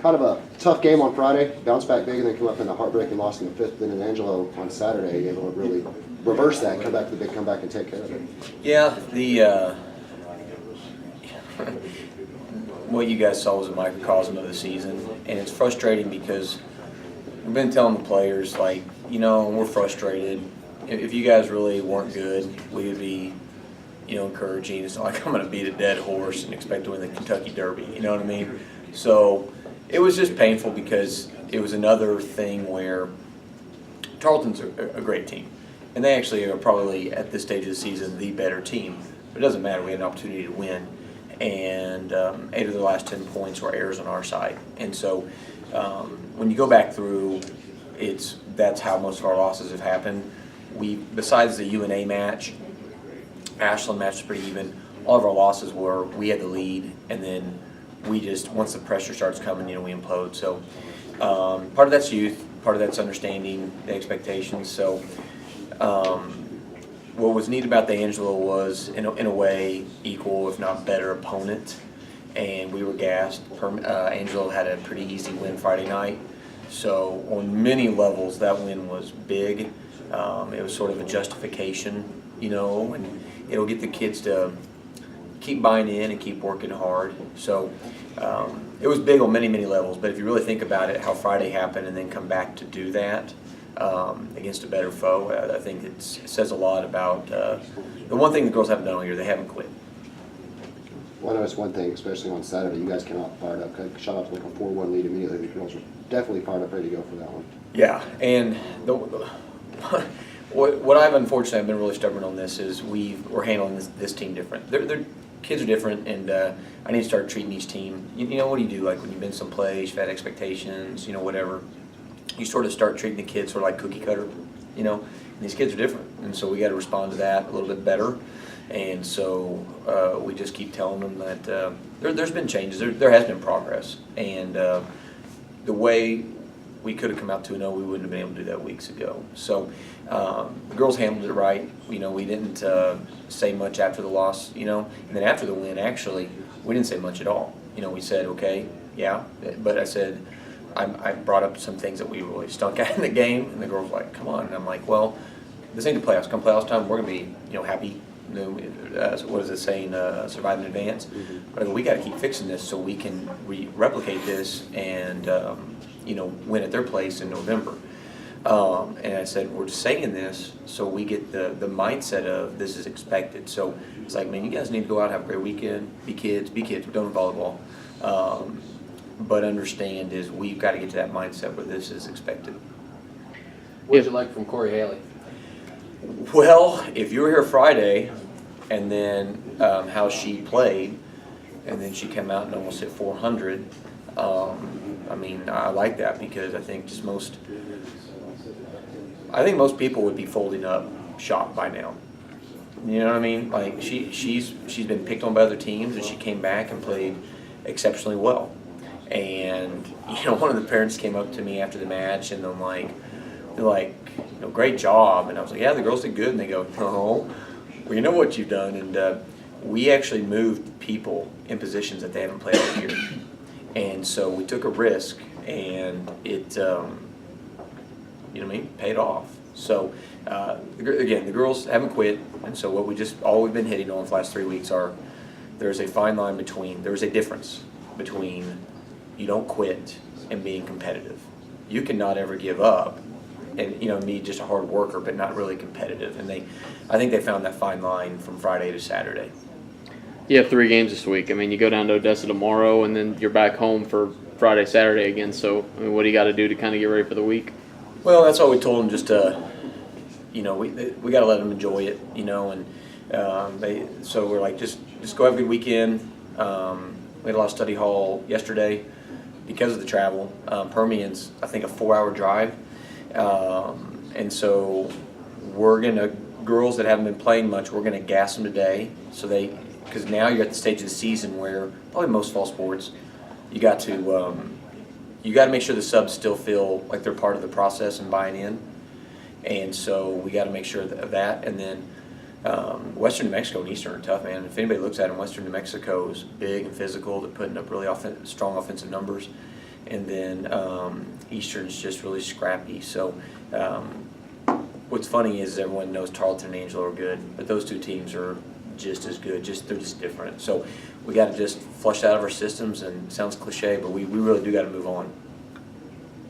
kind of a tough game on Friday, bounce back big, and then come up in a heartbreaking loss in the fifth. Then in Angelo on Saturday, able to really reverse that, come back to the big comeback and take care of it. Yeah, what you guys saw was a microcosm of the season, and it's frustrating because we've been telling the players, like, we're frustrated. If you guys really weren't good, we would be, encouraging. It's not like I'm going to beat a dead horse and expect to win the Kentucky Derby. You know what I mean? So it was just painful because it was another thing where Tarleton's a great team, and they actually are probably at this stage of the season the better team. But it doesn't matter. We had an opportunity to win, and 8 of the last 10 points were errors on our side. And so when you go back through, that's how most of our losses have happened. Besides the UNA match, Ashland match was pretty even. All of our losses were we had the lead, and then we just, once the pressure starts coming, we implode. So part of that's youth, part of that's understanding the expectations. So what was neat about the Angelo was, in a way, equal, if not better, opponent, and we were gassed. Angelo had a pretty easy win Friday night. So on many levels, that win was big. It was sort of a justification, and it'll get the kids to keep buying in and keep working hard. So it was big on many, many levels. But if you really think about it, how Friday happened and then come back to do that against a better foe, I think it says a lot about the one thing the girls haven't done all year. They haven't quit. Well, I know it's one thing, especially on Saturday. You guys came out fired up. Shot up to like a 4-1 lead immediately. The girls were definitely fired up, ready to go for that one. Yeah, and what I've unfortunately been really stubborn on this is we're handling this team different. Their kids are different, and I need to start treating each team. What do you do? Like when you've been someplace, you've had expectations, whatever. You sort of start treating the kids sort of like cookie cutter, And these kids are different, and so we got to respond to that a little bit better. And so we just keep telling them that there's been changes. There has been progress, and the way we could have come out 2-0, we wouldn't have been able to do that weeks ago. So the girls handled it right. We didn't say much after the loss, and then after the win, actually, we didn't say much at all. We said, okay, yeah, but I said, I brought up some things that we really stunk at in the game, and the girls were like, come on. And I'm like, well, this ain't the playoffs. Come playoffs time, we're going to be, happy. What is it saying? Survive in advance. Mm-hmm. But I go, we got to keep fixing this so we can replicate this and win at their place in November. And I said, we're just saying this so we get the mindset of this is expected. So it's like, man, you guys need to go out and have a great weekend. Be kids. We're doing volleyball. But understand is we've got to get to that mindset where this is expected. What did you like from Corey Haley? Well, if you were here Friday, and then how she played, and then she came out and almost hit 400, I like that because I think most people would be folding up shop by now. You know what I mean? Like she's been picked on by other teams, and she came back and played exceptionally well. And one of the parents came up to me after the match, and they're like, great job. And I was like, yeah, the girls did good. And they go, no, well, you know what you've done. And we actually moved people in positions that they haven't played all year. And so we took a risk, and it, paid off. So, again, the girls haven't quit. And so all we've been hitting on for the last 3 weeks there's a fine line there's a difference between you don't quit and being competitive. You cannot ever give up and be just a hard worker but not really competitive. And I think they found that fine line from Friday to Saturday. You have 3 games this week. You go down to Odessa tomorrow, and then you're back home for Friday, Saturday again. So, what do you got to do to kind of get ready for the week? Well, that's all we told them. Just we got to let them enjoy it, and so we're like, just go have a good weekend. We had a lot of study hall yesterday because of the travel. Permian's, I think, a 4-hour drive. And so girls that haven't been playing much, we're going to gas them today. Because now you're at the stage of the season where probably most fall sports, you got to make sure the subs still feel like they're part of the process and buying in. And so we got to make sure of that. And then Western New Mexico and Eastern are tough, man. If anybody looks at them, Western New Mexico is big and physical. They're putting up really strong offensive numbers. and then Eastern's just really scrappy. So what's funny is everyone knows Tarleton and Angelo are good, but those two teams are just as good. They're just different. So we got to just flush that out of our systems. And it sounds cliche, but we really do got to move on.